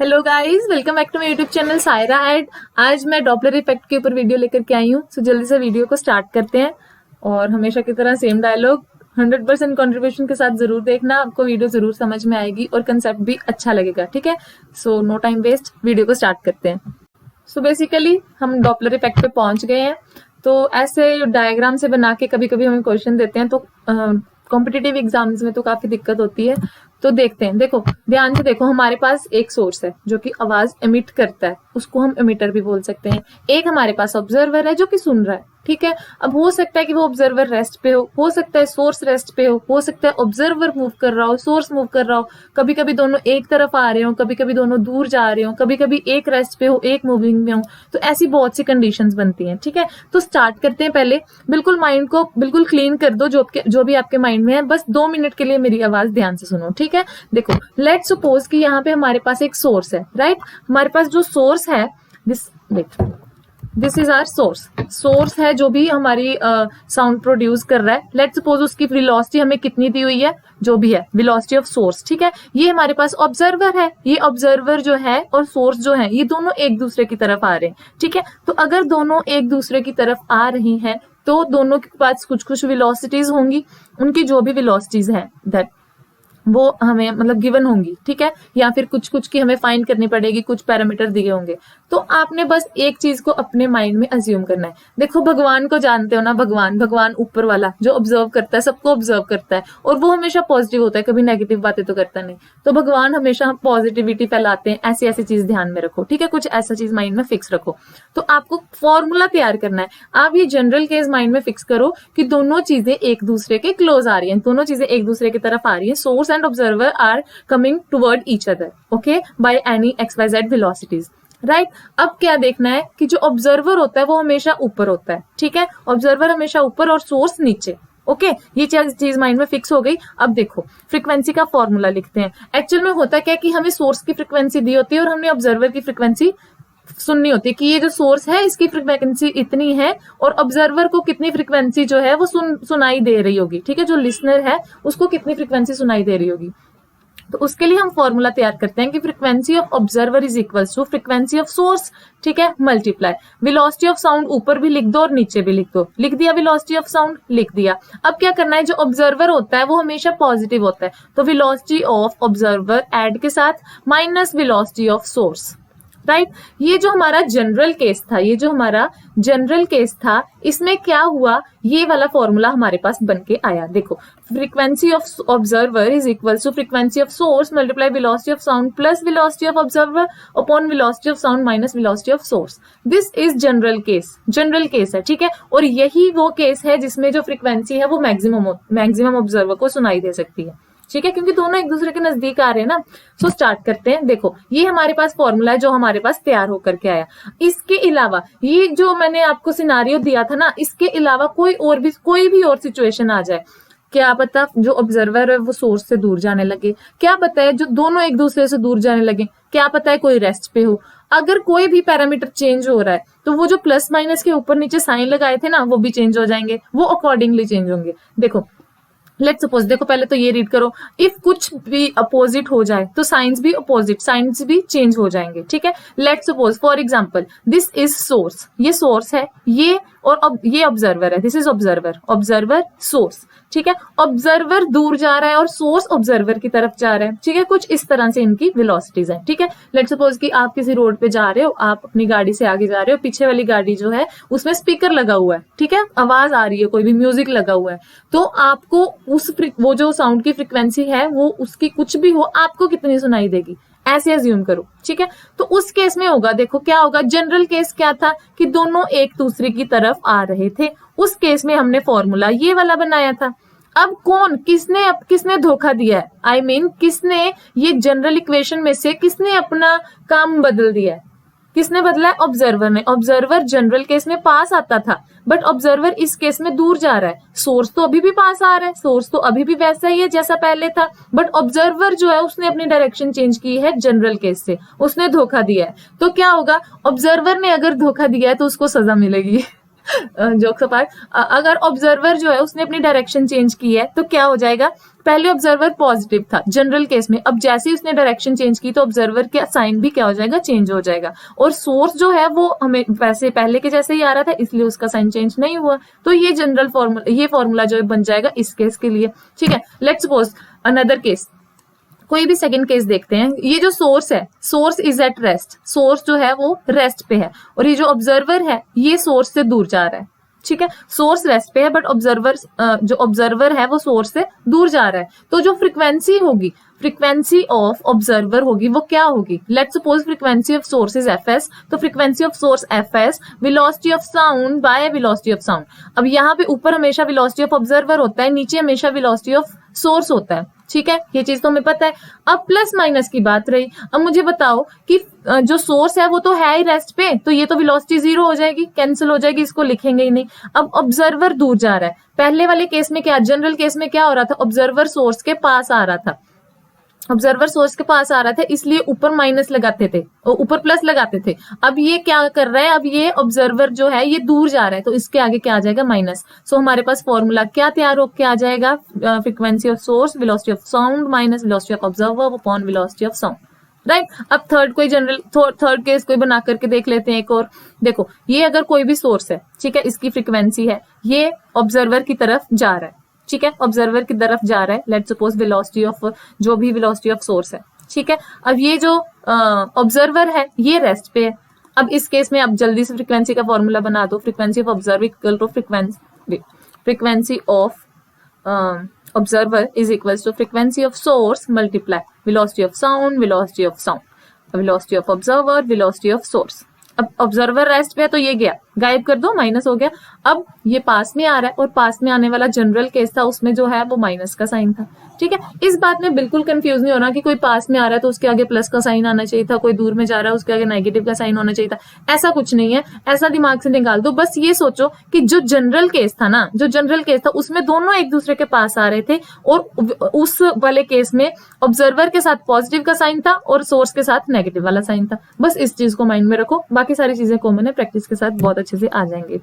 Hello guys, welcome back to my YouTube channel Saira Ed. आज मैं Doppler effect के ऊपर वीडियो लेकर के आई हूँ। सो जल्दी से वीडियो को स्टार्ट करते हैं और हमेशा की तरह सेम डायलॉग 100% कंट्रीब्यूशन के साथ जरूर देखना, आपको वीडियो जरूर समझ में आएगी और कंसेप्ट भी अच्छा लगेगा। ठीक है, so no time waste, video को स्टार्ट करते हैं। सो बेसिकली हम डॉपलर इफेक्ट पे पहुंच गए हैं। तो ऐसे डायग्राम से बना के कभी कभी हमें क्वेश्चन देते हैं, तो कॉम्पिटिटिव एग्जाम्स में तो काफी दिक्कत होती है। तो देखते हैं, देखो ध्यान से देखो, हमारे पास एक सोर्स है जो कि आवाज एमिट करता है, उसको हम एमिटर भी बोल सकते हैं। एक हमारे पास ऑब्जर्वर है जो कि सुन रहा है। ठीक है, अब हो सकता है कि वो ऑब्जर्वर रेस्ट पे हो सकता है सोर्स रेस्ट पे हो सकता है ऑब्जर्वर मूव कर रहा हो, सोर्स मूव कर रहा हो। कभी कभी दोनों एक तरफ आ रहे हो, कभी कभी दोनों दूर जा रहे हो, कभी कभी एक रेस्ट पे हो एक मूविंग में हो। तो ऐसी बहुत सी कंडीशंस बनती हैं। ठीक है, तो स्टार्ट करते हैं। पहले बिल्कुल माइंड को बिल्कुल क्लीन कर दो, जो भी आपके माइंड में है। बस 2 मिनट के लिए मेरी आवाज ध्यान से सुनो। ठीक है, देखो लेट्स सपोज कि यहाँ पे हमारे पास एक सोर्स है, राइट। हमारे पास जो सोर्स है, दिस इज आवर सोर्स है जो भी हमारी साउंड प्रोड्यूस कर रहा है। लेट्स सपोज उसकी वेलोसिटी हमें कितनी दी हुई है, जो भी है वेलोसिटी ऑफ सोर्स। ठीक है, ये हमारे पास ऑब्जर्वर है। ये ऑब्जर्वर जो है और सोर्स जो है, ये दोनों एक दूसरे की तरफ आ रहे हैं। ठीक है, तो अगर दोनों एक दूसरे की तरफ आ रही हैं तो दोनों के पास कुछ कुछ वेलोसिटीज होंगी। उनकी जो भी वेलोसिटीज है दैट वो हमें मतलब गिवन होंगी। ठीक है, या फिर कुछ कुछ की हमें फाइंड करनी पड़ेगी, कुछ पैरामीटर दिए होंगे। तो आपने बस एक चीज को अपने माइंड में अज्यूम करना है। देखो भगवान को जानते हो ना, भगवान ऊपर वाला जो ऑब्जर्व करता है, सबको ऑब्जर्व करता है और वो हमेशा पॉजिटिव होता है, कभी नेगेटिव बातें तो करता नहीं। तो भगवान हमेशा पॉजिटिविटी फैलाते हैं। ऐसी ऐसी चीज ध्यान में रखो। ठीक है, कुछ ऐसा चीज माइंड में फिक्स रखो। तो आपको फॉर्मूला तैयार करना है। आप ये जनरल केस माइंड में फिक्स करो कि दोनों चीजें एक दूसरे के क्लोज आ रही हैं, दोनों चीजें एक दूसरे की तरफ आ रही है। Source and observer are coming toward each other, okay, by any XYZ velocities, right. अब क्या देखना है कि जो ऑब्जर्वर होता है वो हमेशा ऊपर होता है। ठीक है, ऑब्जर्वर हमेशा ऊपर और सोर्स नीचे। ओके, ये चीज माइंड में फिक्स हो गई। अब देखो फ्रीक्वेंसी का फॉर्मूला लिखते हैं। एक्चुअल में होता क्या है कि हमें सोर्स की फ्रीक्वेंसी दी होती है और हमने ऑब्जर्वर की फ्रीक्वेंसी सुननी होती है कि ये जो सोर्स है इसकी फ्रीक्वेंसी इतनी है और ऑब्जर्वर को कितनी फ्रीक्वेंसी जो है वो सुनाई दे रही होगी। ठीक है, जो लिसनर है उसको कितनी फ्रीक्वेंसी सुनाई दे रही होगी। तो उसके लिए हम फॉर्मूला तैयार करते हैं कि frequency of observer is equal to frequency of source. ठीक है, मल्टीप्लाई वेलोसिटी ऑफ साउंड, ऊपर भी लिख दो और नीचे भी लिख दो। लिख दिया वेलोसिटी ऑफ साउंड, लिख दिया। अब क्या करना है, जो ऑब्जर्वर होता है वो हमेशा पॉजिटिव होता है, तो वेलोसिटी ऑफ ऑब्जर्वर ऐड के साथ minus velocity of source, right. ये जो हमारा जनरल केस था, इसमें क्या हुआ, ये वाला फॉर्मूला हमारे पास बन के आया। देखो frequency of observer is equal to frequency of source multiply velocity of sound plus velocity of observer upon velocity of sound minus velocity of source. This is general case है। ठीक है, और यही वो केस है जिसमें जो फ्रीक्वेंसी है वो मैक्सिमम ऑब्जर्वर को सुनाई दे सकती है। ठीक है, क्योंकि दोनों एक दूसरे के नजदीक आ रहे हैं ना। सो स्टार्ट करते हैं। देखो ये हमारे पास फॉर्मूला है जो हमारे पास तैयार होकर के आया। इसके अलावा ये जो मैंने आपको सिनारियो दिया था ना, इसके अलावा कोई भी और सिचुएशन आ जाए, क्या पता जो ऑब्जर्वर है वो सोर्स से दूर जाने लगे, क्या पता है जो दोनों एक दूसरे से दूर जाने लगे, क्या पता है कोई रेस्ट पे हो। अगर कोई भी पैरामीटर चेंज हो रहा है तो वो जो प्लस माइनस के ऊपर नीचे साइन लगाए थे ना, वो भी चेंज हो जाएंगे, वो अकॉर्डिंगली चेंज होंगे। देखो लेट्स सपोज, देखो पहले तो ये रीड करो, इफ कुछ भी अपोजिट हो जाए तो साइंस भी अपोजिट, साइंस भी चेंज हो जाएंगे। ठीक है, let's suppose for example this is source, ये सोर्स है, ये और अब ये ऑब्जर्वर है, दिस इज ऑब्जर्वर सोर्स। ठीक है, ऑब्जर्वर दूर जा रहा है और सोर्स ऑब्जर्वर की तरफ जा रहा है। ठीक है, कुछ इस तरह से इनकी वेलोसिटीज है। ठीक है, लेट्स सपोज कि आप किसी रोड पे जा रहे हो, आप अपनी गाड़ी से आगे जा रहे हो, पीछे वाली गाड़ी जो है उसमें स्पीकर लगा हुआ है। ठीक है, आवाज आ रही है, कोई भी म्यूजिक लगा हुआ है, तो आपको वो जो साउंड की फ्रीक्वेंसी है वो उसकी कुछ भी हो, आपको कितनी सुनाई देगी, ऐसे अज्यूम करो। ठीक है, तो उस केस में होगा, देखो क्या होगा, जनरल केस क्या था कि दोनों एक दूसरे की तरफ आ रहे थे। उस केस में हमने फॉर्मूला ये वाला बनाया था। अब किसने धोखा दिया है, I mean, किसने ये जनरल इक्वेशन में से किसने अपना काम बदल दिया है, किसने बदला है, ऑब्जर्वर ने। ऑब्जर्वर जनरल केस में पास आता था, बट ऑब्जर्वर इस केस में दूर जा रहा है। सोर्स तो अभी भी पास आ रहा है, सोर्स तो अभी भी वैसा ही है जैसा पहले था, बट ऑब्जर्वर जो है उसने अपनी डायरेक्शन चेंज की है जनरल केस से, उसने धोखा दिया है। तो क्या होगा, ऑब्जर्वर ने अगर धोखा दिया है तो उसको सजा मिलेगी। जोक्स अपार्ट, अगर ऑब्जर्वर जो है उसने अपनी डायरेक्शन चेंज की है तो क्या हो जाएगा, पहले ऑब्जर्वर पॉजिटिव था जनरल केस में, अब जैसे ही उसने डायरेक्शन चेंज की तो ऑब्जर्वर का साइन भी क्या हो जाएगा, चेंज हो जाएगा, और सोर्स जो है वो हमें वैसे पहले के जैसे ही आ रहा था इसलिए उसका साइन चेंज नहीं हुआ, तो ये जनरल फॉर्मूला, ये फॉर्मूला जो है बन जाएगा इस केस के लिए। ठीक है, लेट्स सपोज अनदर केस, कोई भी सेकंड केस देखते हैं। ये जो सोर्स है, source is at rest, source जो है वो रेस्ट पे है, और ये जो ऑब्जर्वर है ये सोर्स से दूर जा रहा है। ठीक है, सोर्स रेस्ट पे है बट ऑब्जर्वर, जो ऑब्जर्वर है वो सोर्स से दूर जा रहा है, तो जो फ्रीक्वेंसी होगी, फ्रीक्वेंसी ऑफ ऑब्जर्वर होगी वो क्या होगी, let's suppose frequency of source is F S, तो frequency of source F S, velocity of sound by velocity of sound. अब यहाँ पे ऊपर हमेशा वेलोसिटी ऑफ ऑब्जर्वर होता है, नीचे हमेशा वेलोसिटी ऑफ सोर्स होता है। ठीक है, ये चीज तो हमें पता है। अब प्लस माइनस की बात रही, अब मुझे बताओ कि जो सोर्स है वो तो है ही रेस्ट पे, तो ये तो वेलोसिटी 0 हो जाएगी, कैंसिल हो जाएगी, इसको लिखेंगे ही नहीं। अब ऑब्जर्वर दूर जा रहा है, पहले वाले केस में क्या, जनरल केस में क्या हो रहा था, ऑब्जर्वर सोर्स के पास आ रहा था, ऑब्जर्वर सोर्स के पास आ रहा था इसलिए ऊपर माइनस लगाते थे और ऊपर प्लस लगाते थे। अब ये क्या कर रहा है, अब ये ऑब्जर्वर जो है ये दूर जा रहा है, तो इसके आगे क्या आ जाएगा, माइनस। सो हमारे पास फॉर्मूला क्या तैयार होकर आ जाएगा, frequency of source velocity of sound minus velocity of observer upon velocity of sound. Right, अब थर्ड कोई जनरल थर्ड केस कोई बना करके देख लेते हैं एक और। देखो, ये अगर कोई भी सोर्स है, ठीक है, इसकी फ्रीक्वेंसी है, ये ऑब्जर्वर की तरफ जा रहा है, ठीक है, ऑब्जर्वर की तरफ जा रहा है, लेट्स सपोज वेलोसिटी ऑफ जो भी वेलोसिटी ऑफ सोर्स है। ठीक है, अब ये जो ऑब्जर्वर है ये रेस्ट पे है। अब इस केस में आप जल्दी से फ्रीक्वेंसी का फॉर्मूला बना दो, frequency of observer equal to frequency of observer is equal to frequency of source multiply velocity of sound, velocity of sound, velocity of observer, velocity of source. अब ऑब्जर्वर रेस्ट पे है तो ये गया, गायब कर दो, माइनस हो गया। अब ये पास में आ रहा है और पास में आने वाला जनरल केस था, उसमें जो है वो माइनस का साइन था। ठीक है, इस बात में बिल्कुल कंफ्यूज नहीं होना कि कोई पास में आ रहा है तो उसके आगे प्लस का साइन आना चाहिए था, कोई दूर में जा रहा है उसके आगे नेगेटिव का साइन होना चाहिए था, ऐसा कुछ नहीं है, ऐसा दिमाग से निकाल दो। बस ये सोचो कि जो जनरल केस था ना, जो जनरल केस था उसमें दोनों एक दूसरे के पास आ रहे थे, और उस वाले केस में ऑब्जर्वर के साथ पॉजिटिव का साइन था और सोर्स के साथ नेगेटिव वाला साइन था। बस इस चीज को माइंड में रखो, बाकी सारी चीजें कॉमन है, प्रैक्टिस के साथ बहुत अच्छे से आ जाएंगे।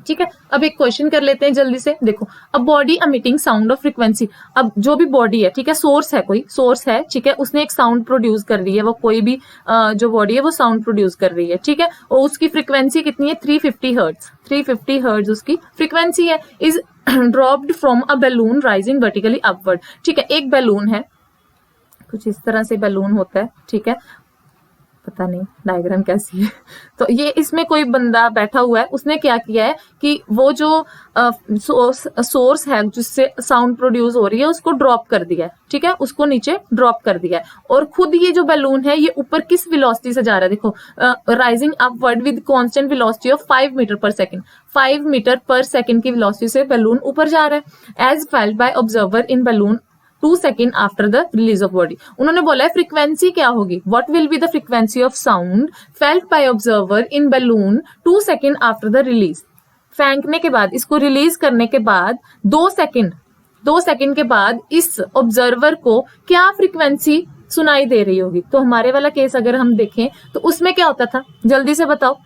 ठीक है, अब एक क्वेश्चन कर लेते हैं जल्दी से। देखो, अब body emitting sound of frequency, अब जो भी बॉडी है, ठीक है, सोर्स है, कोई सोर्स है, ठीक है, उसने एक साउंड प्रोड्यूस कर रही है, वो कोई भी जो बॉडी है वो साउंड प्रोड्यूस कर रही है। ठीक है, और उसकी फ्रीक्वेंसी कितनी है, 350 हर्ट्ज, 350 हर्ट्ज उसकी फ्रीक्वेंसी है। Is dropped from a balloon rising vertically upward. ठीक है, एक बैलून है, कुछ इस तरह से बैलून होता है, ठीक है, पता नहीं डायग्राम कैसी है। तो ये इसमें कोई बंदा बैठा हुआ है, उसने क्या किया है कि वो जो सोर्स है जिससे साउंड प्रोड्यूस हो रही है उसको ड्रॉप कर दिया है। ठीक है, उसको नीचे ड्रॉप कर दिया है, और खुद ये जो बैलून है ये ऊपर किस वेलोसिटी से जा रहा है, देखो, rising upward with constant velocity of 5 meter per second, 5 meter per second की वेलोसिटी से बैलून ऊपर जा रहा है। As felt by observer in balloon 2 second after the release of body. उन्होंने बोला है फ्रीक्वेंसी क्या होगी, what will be the frequency of sound felt by observer in balloon 2 second after the release. फेंकने के बाद, इसको रिलीज करने के बाद 2 सेकेंड के बाद इस ऑब्जर्वर को क्या फ्रीक्वेंसी सुनाई दे रही होगी। तो हमारे वाला केस अगर हम देखें तो उसमें क्या होता था, जल्दी से बताओ।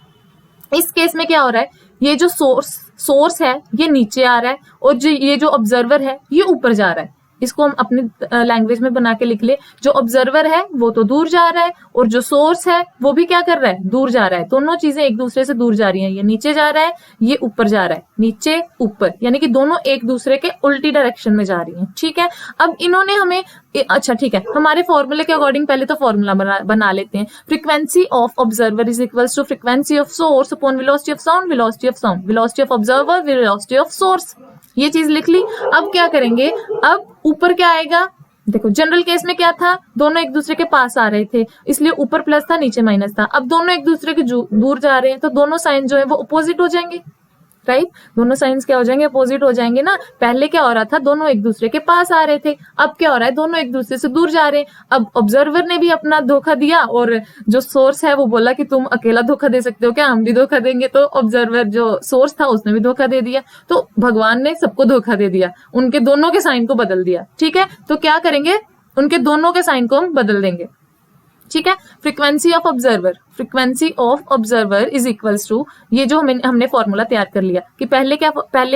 इस केस में क्या हो रहा है, ये जो सोर्स है ये नीचे आ रहा है और जो ये जो ऑब्जर्वर है ये ऊपर जा रहा है। इसको हम अपनी लैंग्वेज में बना के लिख ले, जो ऑब्जर्वर है वो तो दूर जा रहा है और जो सोर्स है वो भी क्या कर रहा है, दूर जा रहा है। दोनों चीजें एक दूसरे से दूर जा रही हैं, ये नीचे जा रहा है, ये ऊपर जा रहा है, नीचे ऊपर, यानी कि दोनों एक दूसरे के उल्टी डायरेक्शन में जा रही हैं। ठीक है, अब इन्होंने हमें, अच्छा ठीक है, हमारे फॉर्मूले के अकॉर्डिंग पहले तो फॉर्मूला बना लेते हैं। Frequency of observer is equals to frequency of source upon velocity of sound, velocity of sound, velocity of observer, velocity of source. ये चीज लिख ली। अब क्या करेंगे, अब ऊपर क्या आएगा, देखो जनरल केस में क्या था, दोनों एक दूसरे के पास आ रहे थे इसलिए ऊपर प्लस था नीचे माइनस था। अब दोनों एक दूसरे के दूर जा रहे हैं तो दोनों साइन जो है वो अपोजिट हो जाएंगे, राइट, दोनों साइंस क्या हो जाएंगे, अपोजिट हो जाएंगे ना। पहले क्या हो रहा था, दोनों एक दूसरे के पास आ रहे थे, अब क्या हो रहा है, दोनों एक दूसरे से दूर जा रहे हैं। अब ऑब्जर्वर ने भी अपना धोखा दिया और जो सोर्स है वो बोला कि तुम अकेला धोखा दे सकते हो क्या, हम भी धोखा देंगे। तो ऑब्जर्वर जो सोर्स था उसने भी धोखा दे दिया, तो भगवान ने सबको धोखा दे दिया, उनके दोनों के साइन को बदल दिया। ठीक है, तो क्या करेंगे, उनके दोनों के साइन को हम बदल देंगे। ठीक है। Frequency of observer is equals to, ये जो हमने फॉर्मूला तैयार कर लिया कि पहले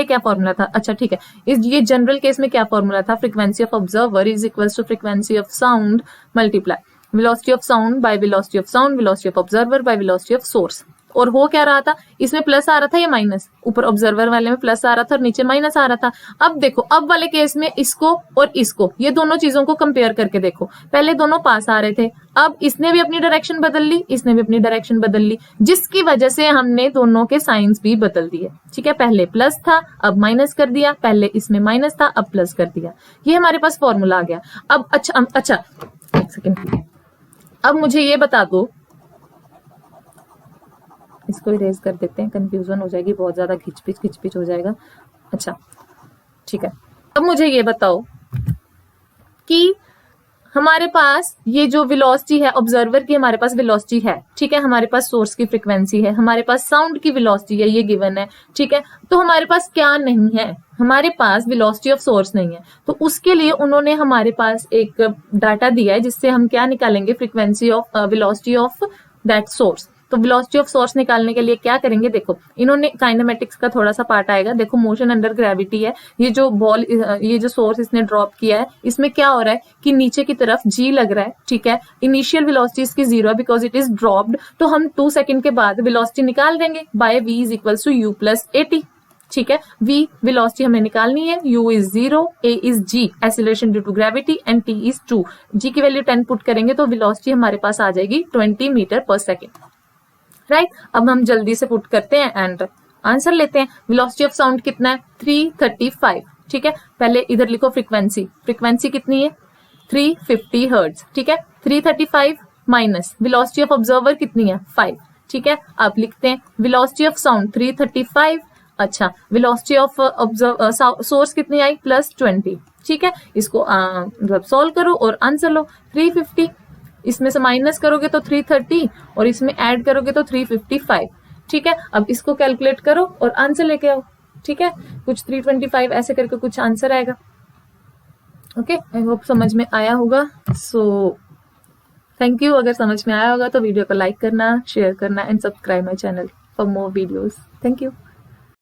क्या फॉर्मूला था। अच्छा ठीक है, ये जनरल केस में क्या फॉर्मूला था, frequency of observer is equals to frequency of sound multiply velocity of sound by velocity of sound, velocity of observer by velocity of source. और हो क्या रहा था, इसमें प्लस आ रहा था या माइनस, ऊपर ऑब्जर्वर वाले में प्लस आ रहा था और नीचे माइनस आ रहा था। अब देखो, अब वाले केस में इसको और इसको, ये दोनों चीजों को कंपेयर करके देखो, पहले दोनों पास आ रहे थे, अब इसने भी अपनी डायरेक्शन बदल ली, इसने भी अपनी डायरेक्शन बदल ली, जिसकी वजह से हमने दोनों के साइंस भी बदल दिए। ठीक है, पहले प्लस था अब माइनस कर दिया, पहले इसमें माइनस था अब प्लस कर दिया, ये हमारे पास फॉर्मूला आ गया। अब अच्छा एक सेकेंड, अब मुझे ये बता दो, इसको इरेज कर देते हैं, कंफ्यूजन हो जाएगी बहुत ज्यादा, खिचपिच हो जाएगा। अच्छा ठीक है, अब मुझे ये बताओ कि हमारे पास ये जो वेलोसिटी है ऑब्जर्वर की, हमारे पास वेलोसिटी है, ठीक है, हमारे पास सोर्स की फ्रीक्वेंसी है, हमारे पास साउंड की वेलोसिटी है, ये गिवन है, ठीक है। तो हमारे पास क्या नहीं है, हमारे पास वेलोसिटी ऑफ सोर्स नहीं है। तो उसके लिए उन्होंने हमारे पास एक डाटा दिया है जिससे हम क्या निकालेंगे, frequency of velocity of that source. तो वेलोसिटी ऑफ सोर्स निकालने के लिए क्या करेंगे, देखो इन्होंने काइनेमेटिक्स का थोड़ा सा पार्ट आएगा। देखो मोशन अंडर ग्रेविटी है, ये जो बॉल, ये जो सोर्स इसने ड्रॉप किया है, इसमें क्या हो रहा है कि नीचे की तरफ जी लग रहा है, ठीक है। इनिशियल वेलोसिटी इसकी 0 है बिकॉज इट इज ड्रॉप्ड, तो हम 2 सेकंड के बाद वेलोसिटी निकाल देंगे by v is equals to u plus at। ठीक है, v वेलोसिटी हमें निकालनी है, u is 0, a is g acceleration due to gravity and t is 2। g की वैल्यू 10 पुट करेंगे तो वेलोसिटी हमारे पास आ जाएगी 20 मीटर पर सेकेंड, राइट। अब हम जल्दी से पुट करते हैं एंड आंसर लेते हैं। वेलोसिटी ऑफ साउंड कितना है, 335, ठीक है। पहले इधर लिखो फ्रीक्वेंसी कितनी है, 350 हर्ट्ज, ठीक है। 335 माइनस वेलोसिटी ऑफ ऑब्जर्वर कितनी है, 5, ठीक है। आप लिखते हैं वेलोसिटी ऑफ साउंड 335, अच्छा वेलोसिटी ऑफ सोर्स कितनी आई, +20, ठीक है। इसको मतलब सॉल्व करो और आंसर लो। 350, इसमें से माइनस करोगे तो 330 और इसमें ऐड करोगे तो 355, ठीक है। अब इसको कैलकुलेट करो और आंसर लेके आओ, ठीक है। कुछ 325 ऐसे करके कुछ आंसर आएगा। ओके, आई होप समझ में आया होगा। So thank you. अगर समझ में आया होगा तो वीडियो को लाइक करना, शेयर करना and subscribe my channel for more videos. Thank you.